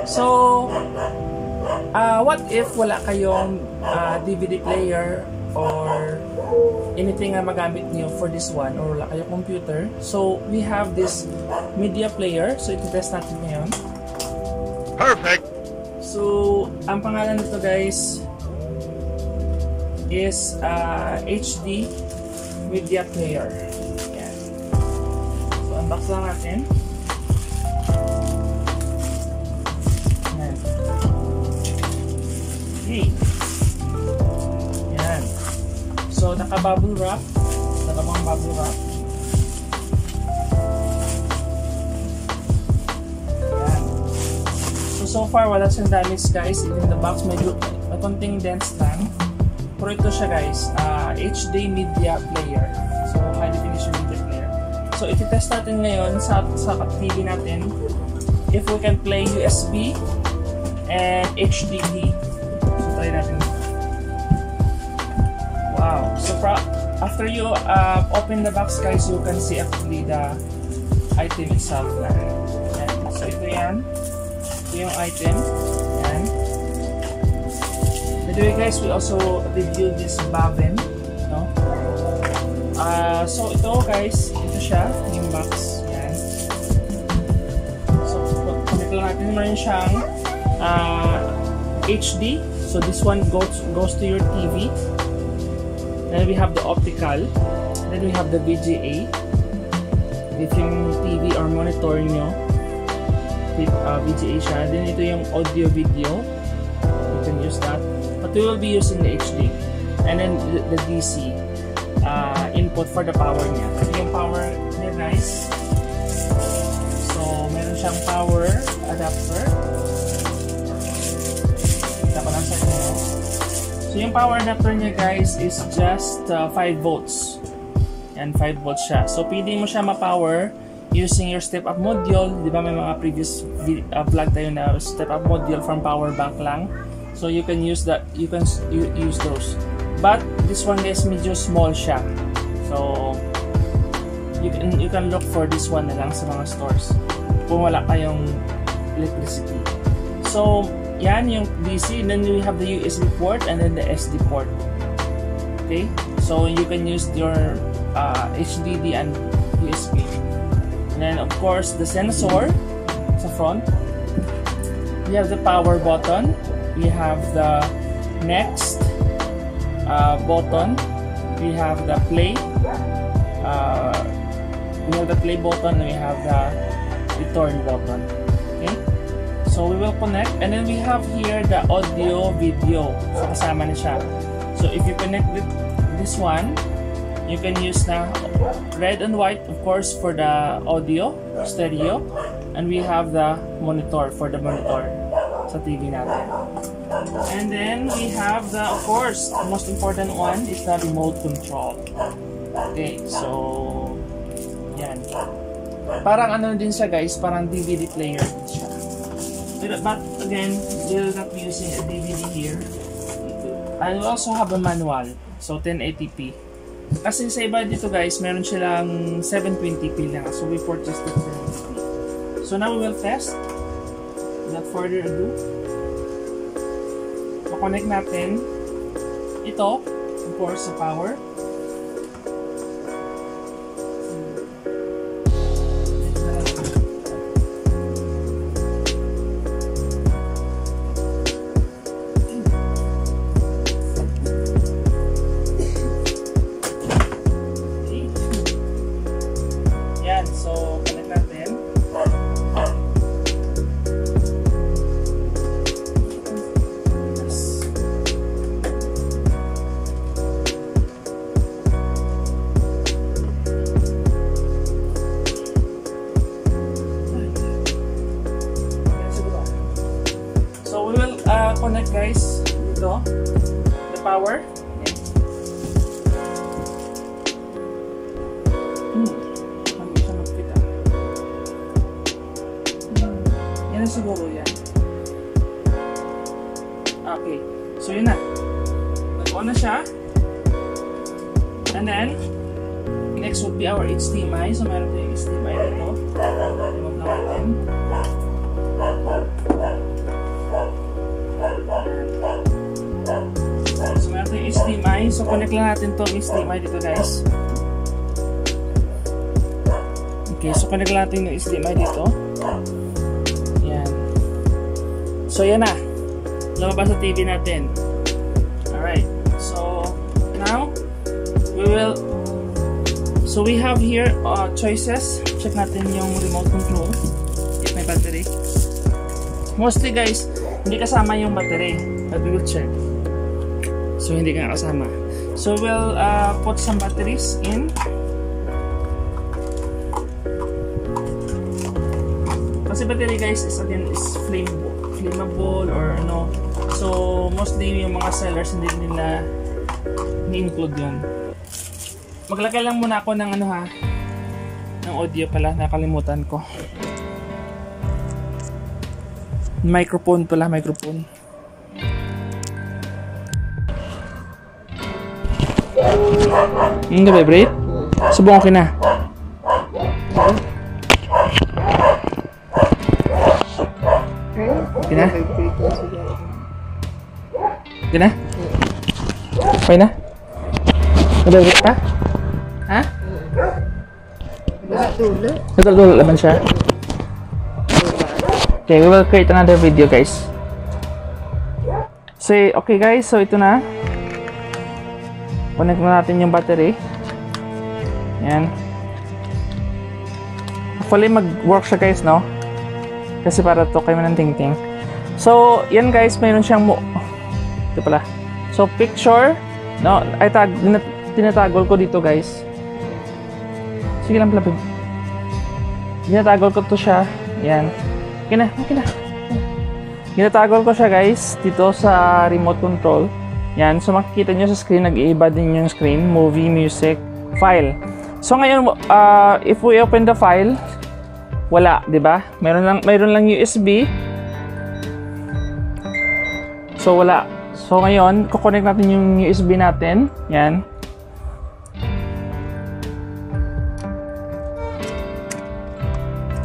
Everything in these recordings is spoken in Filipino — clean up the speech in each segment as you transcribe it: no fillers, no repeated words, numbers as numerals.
So, what if wala kayong DVD player or anything na magamit niyo for this one, or wala kayong computer? So, we have this media player. So, iti-test natin ngayon. Perfect! So, ang pangalan nito guys is HD media player. Yan. So, unbox lang natin. Yan. Okay. Yan. So, naka-bubble wrap. Nakabang bubble wrap. Yan. So far, wala siyang damage guys. Even the box, may konting dents lang. Pero ito siya guys, HD media player. So, high definition media player. So, iti-test natin ngayon sa TV natin if we can play USB and HDD. So, try natin. Wow. So, after you open the box guys, you can see actually the item itself na. Yan. So, ito yan. Ito yung item. Yan. By the way guys, we also reviewed this bobbin, no? So ito guys, ito siya, yung box, yan. So connect lang natin, meron siyang HD. So this one goes to your TV. Then we have the optical. Then we have the VGA. If yung TV or monitor nyo, VGA siya. Then ito yung audio video. You can use that. But we will be using the HD. And then the DC input for the power niya. Ito yung power niya guys. So, meron siyang power adapter. Kita ko lang sa inyo. So, yung power adapter niya guys is just 5 volts. Yan, 5 volts siya. So, pwede mo siya ma-power using your step-up module. Di ba may mga previous vlog tayo na step-up module from power bank lang. So you can use that, you can use those. But this one guys, medyo small siya. So you can look for this one na lang sa mga stores kung wala kayong electricity. So yan yung DC, and then we have the USB port and then the SD port. Okay? So you can use your HDD and USB. And then of course the sensor sa front. We have the power button. We have the next button. We have the play. We have the play button. We have the return button. Okay. So we will connect, and then we have here the audio video. So kasama na siya. So if you connect this one, you can use na red and white, of course, for the audio stereo, and we have the monitor for the monitor sa TV natin. And then we have the, of course, the most important one is the remote control. Okay, so yan. Parang ano din siya guys, parang DVD player din siya. But again, we'll not be using a DVD here. And we also have a manual, so 1080p. Kasi sa iba dito guys, meron silang 720p lang. So we purchased the 720p. So now we will test. Without further ado, connect natin ito, of course, sa power. Yan, so connect natin. Connect guys dito the power. Hindi siya magpita. Yan na siguro yan. Okay, so yun na, nag-on na siya. And then next would be our HDMI. So meron tayong HDMI dito. Remove na natin. So meron tayong HDMI. So connect lang natin to HDMI dito guys. Okay, so connect lang natin yung HDMI dito. Yan. So yan na. Lumabas sa TV natin. Alright. So now we have here choices. Check natin yung remote control if may battery. Mostly guys, hindi kasama yung battery, but we will check. So hindi nga kasama. So we'll put some batteries in. Kasi battery guys is again flammable or ano. So mostly yung mga sellers hindi nila ni-include yun. Maglagay lang muna ako ng ano ha, ng audio pala, nakalimutan ko. Microphone pala, microphone. Yung vibrate? Subong okay na. Okay na? Okay na? Okay na? Nag-vibrate pa? Ha? Natulog laban siya. Okay, we will create another video guys. So, okay guys, so ito na. Connect na natin yung battery. Yan. Hopefully mag-work siya guys, no? Kasi para to kayo ng ting-ting. So, yan guys, mayroon siyang ito pala. So, picture. No, ay tinatagol ko dito guys. Sige lang pala. Tinatagol ko to siya. Yan. Okay na. Tinatagol ko siya guys dito sa remote control. Yan. So makikita nyo sa screen, nag-iiba din yung screen. Movie, music, file. So ngayon, if we open the file, wala, di ba? Mayroon lang USB. So wala. So ngayon, kukonect natin yung USB natin. Yan.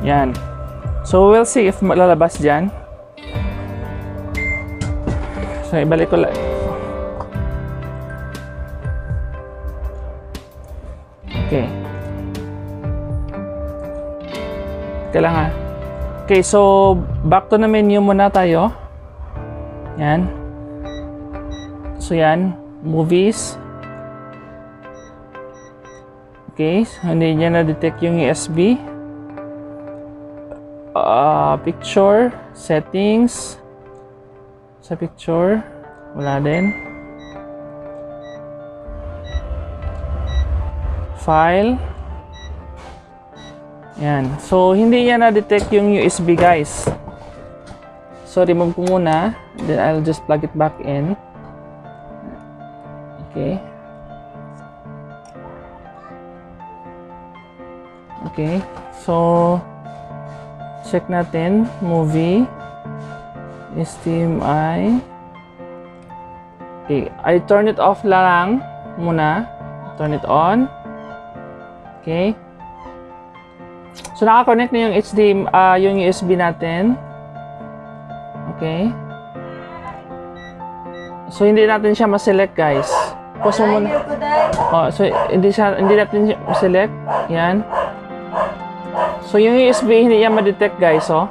Yan. So we'll see if malalabas dyan. So ibalik ko lang. Okay. Kailangan. Okay, so back to the menu muna tayo. Yan. So yan, movies. Okay, so hindi niya na-detect yung USB. Picture, settings. Sa picture, wala din. File. Yan. So, hindi niya na-detect yung USB guys. So, remove ko muna. Then, I'll just plug it back in. Okay. Okay. So, check natin. Movie. HDMI. Okay. I turn it off lang muna. Turn it on. Okay. So, naka-connect na yung HDMI, yung USB natin. Okay. So, hindi natin siya ma-select, guys. Pause mo muna. Oh, so, hindi natin siya ma-select. Yan. So, yung USB, hindi niya ma-detect, guys, oh.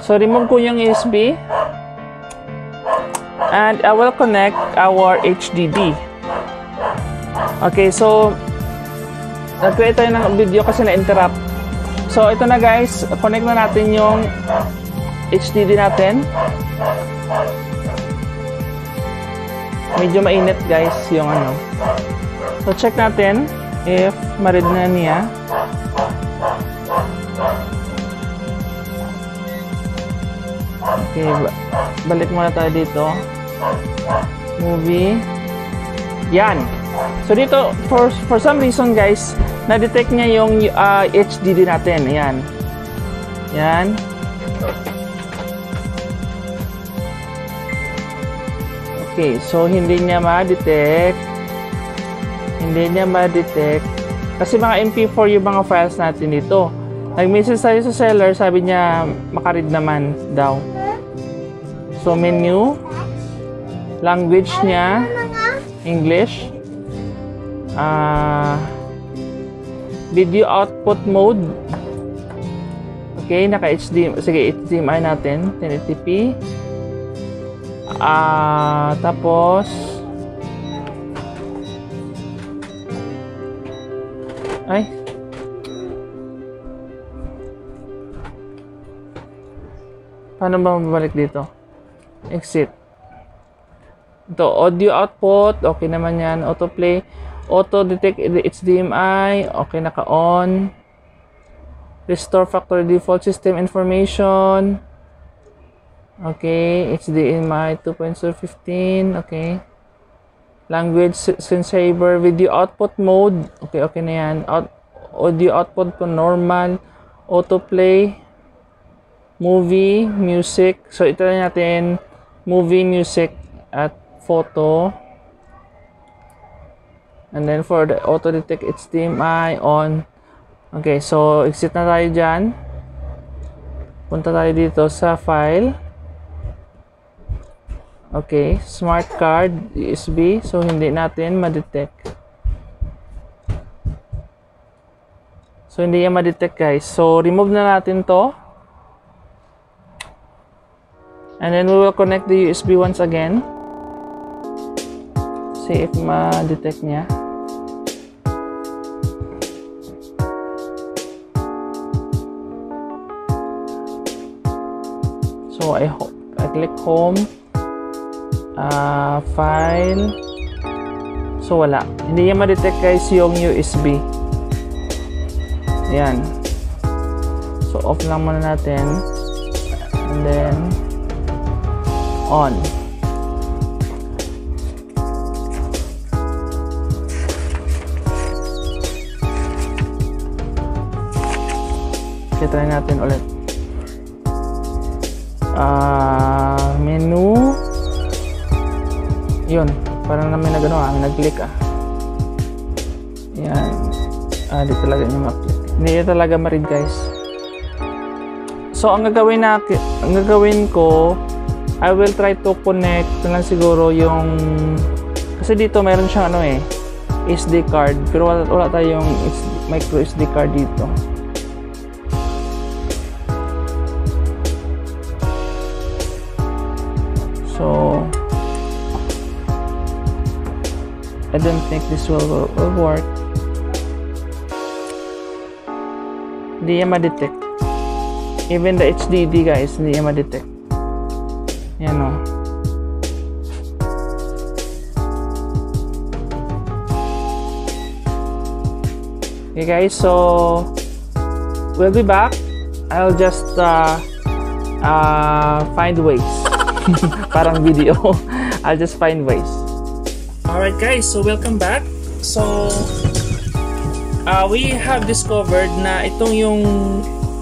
So, remove ko yung USB. And I will connect our HDD. Okay, so, nag-create tayo ng video kasi na-interrupt. So, ito na, guys. Connect na natin yung HDD natin. Medyo mainit, guys, yung ano. So, check natin if ma-read na niya. Okay, balik muna tayo dito. Movie. Yan. So, dito, for some reason, guys, na-detect niya yung HDD natin. Yan. Yan. Okay, so hindi niya ma-detect. Hindi niya ma-detect. Kasi mga MP4 yung mga files natin dito. Nag-message tayo sa seller, sabi niya makaread naman daw. So menu, language niya English, video output mode. Okay, naka HDMI. Sige, HDMI natin 1080p. Tapos paano ba mabalik dito? Exit. Ito, audio output, okay naman yan. Autoplay, auto detect HDMI, okay, naka-on. Restore factory default system information. Okay, HDMI 2.015, okay. Language screensaver, video output mode, okay, okay na yan. Audio output po normal, autoplay, movie, music. So ito na natin, movie, music, at photo. And then for the auto detect HDMI on. Okay, so exit na tayo dyan. Punta tayo dito sa file. Okay, smart card USB, so hindi natin ma-detect. So hindi yan ma-detect, guys. So remove na natin to. And then we will connect the USB once again. See if ma-detect niya. So I click home. File. So wala. Hindi niya ma-detect, guys, yung USB. Ayan. So off lang muna natin. And then on. Okay, try natin ulit. Menu. Yun, parang namin nag-click Yan. Di talaga niya ma-click. Hindi niya talaga ma-read, guys. So, ang gagawin ko, I will try to connect lang siguro yung, kasi dito mayroon siyang SD card, pero wala tayong micro SD card dito. So I don't think this will work. Hindi niya ma-detect. Even the HDD, guys, hindi niya ma-detect. Yan o. Okay, guys, so we'll be back. I'll just find ways. Parang video. I'll just find ways. Alright, guys, so welcome back. So we have discovered na itong yung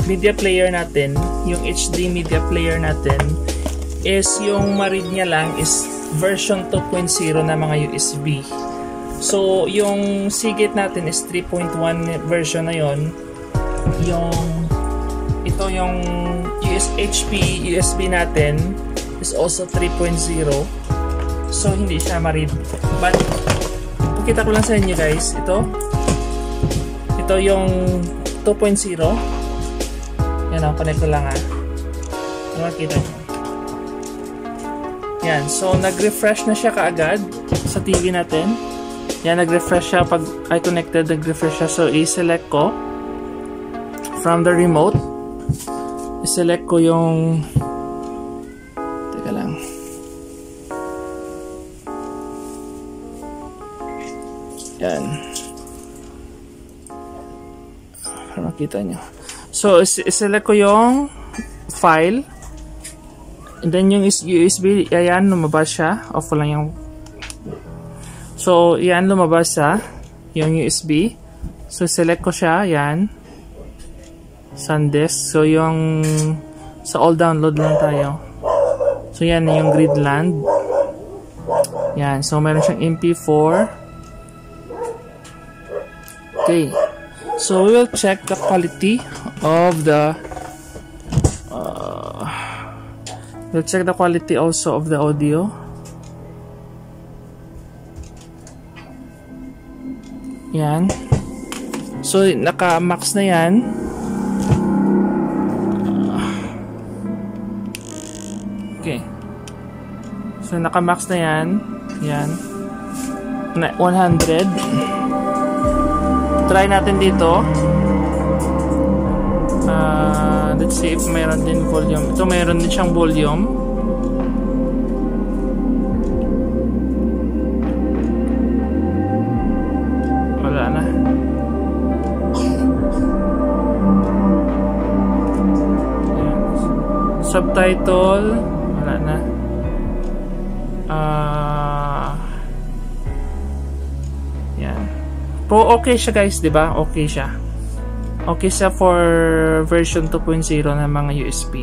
media player natin, yung HD media player natin, is yung ma-read niya lang is version 2.0 na mga USB. So yung Seagate natin is 3.1 version na yon. Ito yung HP USB natin is also 3.0. So hindi siya ma-read. But pakita ko lang sa inyo, guys, ito yung 2.0. Yan o, connect ko lang makita nyo. Yan, so nag-refresh na siya kaagad sa TV natin. Yan, nag-refresh siya pag I connected, nag-refresh siya. So i-select ko from the remote. I-select ko yung, teka lang, yan, para makita nyo. So i-select ko yung file, and then yung USB, ayan, lumabas siya. Off lang yung, so yan, lumabas siya yung USB. So select ko siya, yan, SanDisk. So yung sa all download lang tayo. So yan yung Gridland. Yan, so meron siyang MP4. Okay, So we will check the quality of the we'll check the quality also of the audio. Yan. So naka-max na yan. Okay. So naka-max na yan. Yan. 100. Try natin dito. Let's see if mayroon din volume. Ito mayroon din siyang volume. Wala na. Ayan. Subtitle. Wala na. Yan. Pro okay siya guys, 'di ba? Okay siya. Okay siya for version 2.0 ng mga USB.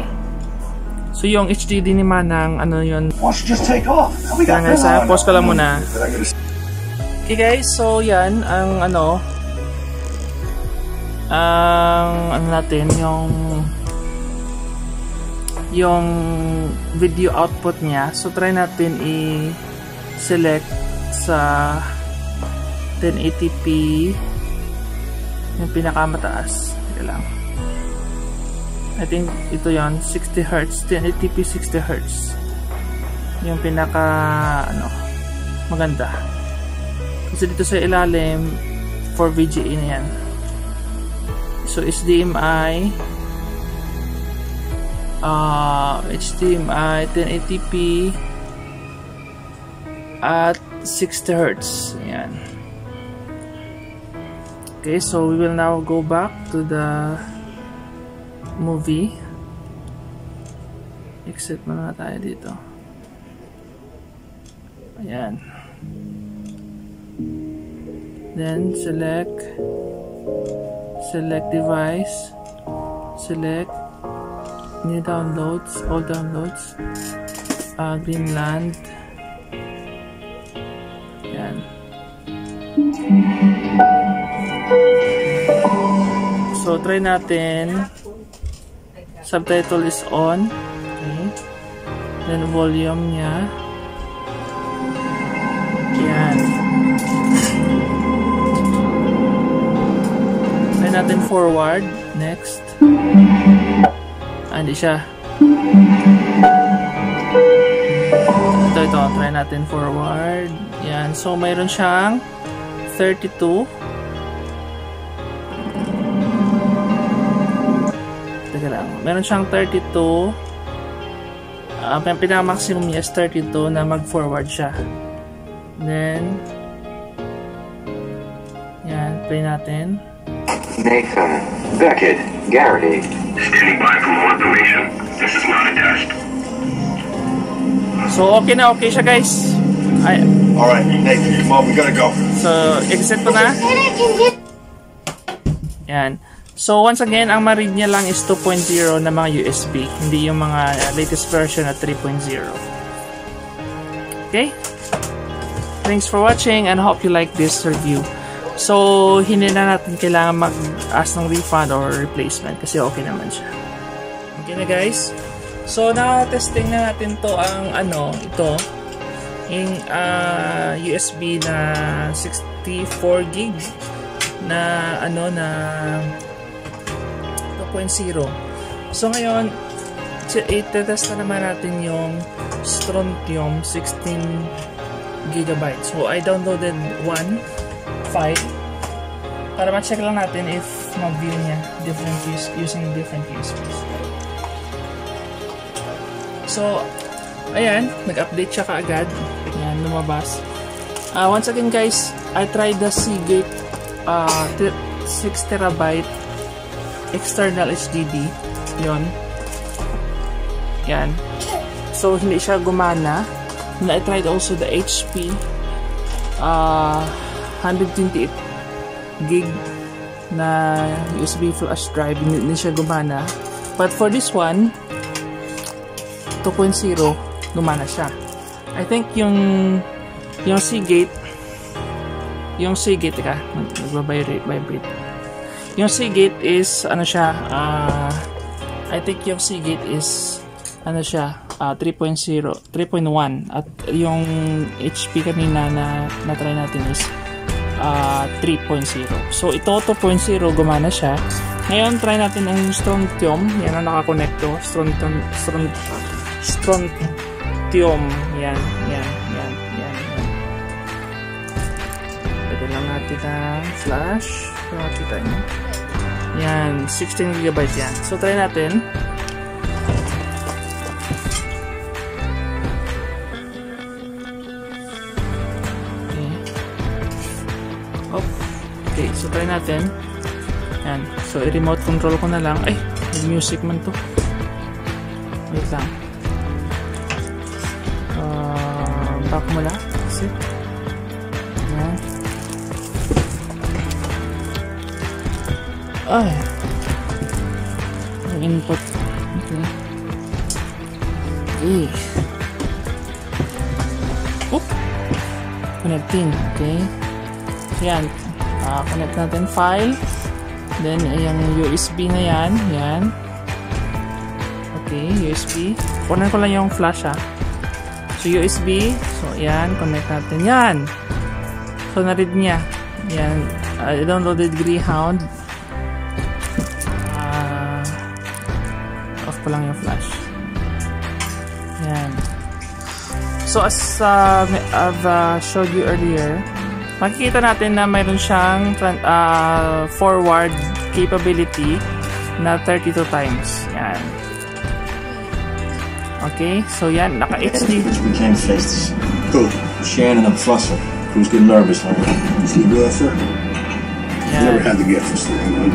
So yung HDD ni Manang, ano yun? Kaya nga sa pause ko lang muna. Okay guys, so yan ang ano natin, yung video output niya. So try natin i-select sa 1080p yung pinakamataas. Ito lang. I think ito yon 60Hz, 1080p 60Hz. Yung pinaka maganda. Kasi dito sa ilalim for VGA na yan. So HDMI 1080p at 60Hz. Ayan. Okay, so we will now go back to the movie. Exit muna tayo dito. Ayan. Then select device, select new downloads, all downloads, Greenland. Ayan. So try natin. Subtitle is on. Okay. Then volume niya. Yan. Try natin forward. Next. Hindi siya. Ito. Try natin forward. Yan. So mayroon siyang 32. Meron siyang 32. Ang pinaka-maximum niya is 32 na mag-forward siya. Then, yan, play natin. Nathan, Beckett, Garrity. Standing by for more information. This is not a test. So, okay na, okay siya guys. Alright, Nathan, Mom, we gotta go. So, exit ko na. Yan. So, once again, ang ma-read niya lang is 2.0 na mga USB. Hindi yung mga latest version na 3.0. Okay? Thanks for watching and hope you like this review. So, hindi na natin kailangan mag-ask ng refund or replacement kasi okay naman siya. Okay na guys? So, na-testing na natin to ang ito. Yung USB na 64 gig na na 2.0. So ngayon, i-test na naman natin yung Strontium 16 GB. So I downloaded one file para ma-check lang natin if mag-view niya using different USBs. So ayan, nag-update siya kaagad. Ayan, lumabas. Once again guys, I tried the Seagate 6TB external HDD. Yun. Yan. So, hindi siya gumana. And I tried also the HP 128 gig na USB flash drive. Hindi siya gumana. But for this one, 2.0, gumana siya. I think yung Seagate, teka, nagbabibrate. Yung Seagate is ano siya, I think yung Seagate is ano siya, 3.0, 3.1 at yung HP kanina na try natin is 3.0. So ito 2.0 gumana siya. Ngayon try natin ang Strontium. Yan ang nakakonect to. Strontium. Yan. Pwede lang natin ang flash. Nakakita nyo. Yan, 16GB yan. So try natin. Okay, so try natin. Yan. So i-remote control ko na lang. Ay, may music man to. Wait lang. Back mo lang. Kasi. Yan. Ay. Ang input. Okay. Okay. Oop. Connecting. Okay. Yan. Connect natin file. Then, yung USB na yan. Yan. Okay, USB. Kunan ko lang yung flash ha. So, USB. So, yan. Connect natin. Yan. So, na-read niya. Yan. I downloaded Greyhound. Off ko lang yung flash. Yan. So, as I've showed you earlier, makikita natin na mayroon siyang forward capability na 32 times. Yan. Okay, so yan, naka-HD. We can't face this. Cool. Shannon and Flusser. Who's getting nervous, huh? Sleep well, sir? Never had to get for sleeping.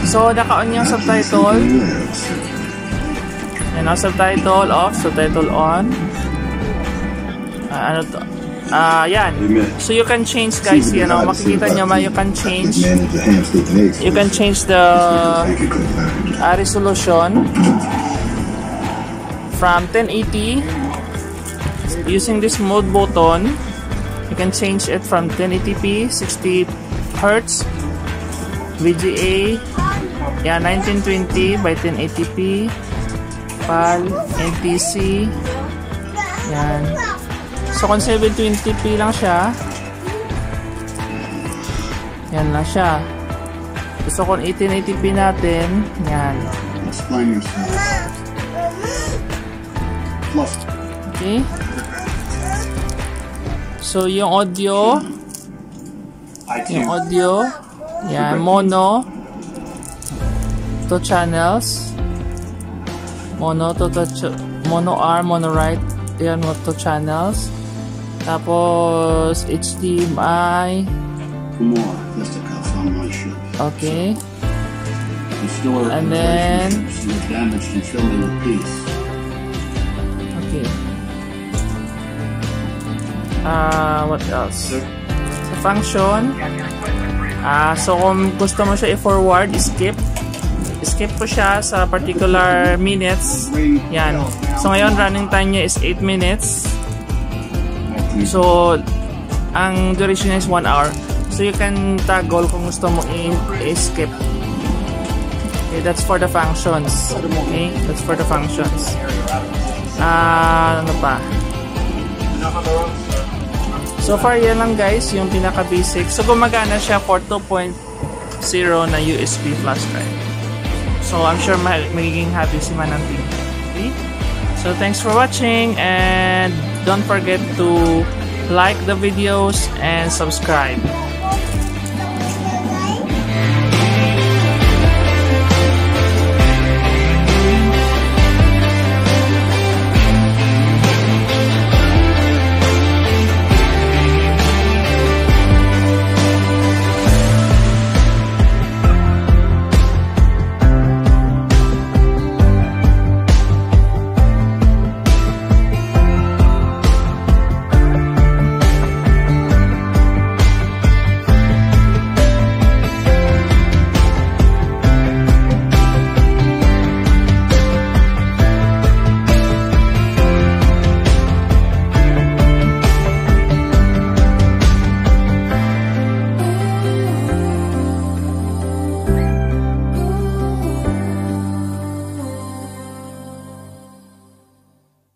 So, naka-on yung subtitle. And now, subtitle off, subtitle on. Ano to? Yan. So you can change, guys, you know, makikita nyo you can change the resolution from 1080 using this mode button. You can change it from 1080p 60 Hz VGA, yeah, 1920 by 1080p PAL, NTC. Yan. So, kung 720p lang siya, yan lang siya. So, kung 1880p natin, yan. Okay. So, yung audio, yan, mono, 2 channels, mono R, mono right, yan, 2 channels. Tapos, HDMI. Okay. And then, okay. What else? Sa function. So, kung gusto mo siya i-forward, skip ko siya sa particular minutes. Yan. So, ngayon, running time niya is 8 minutes. So, ang duration is 1 hour. So, you can toggle kung gusto mo i-skip. Okay, that's for the functions. Okay, that's for the functions. Ano pa? So far, yan lang guys, yung pinaka-basic. So, gumagana siya for 2.0 na USB flash drive. So, I'm sure magiging happy si Mananting. Okay? So, thanks for watching and don't forget to like the videos and subscribe.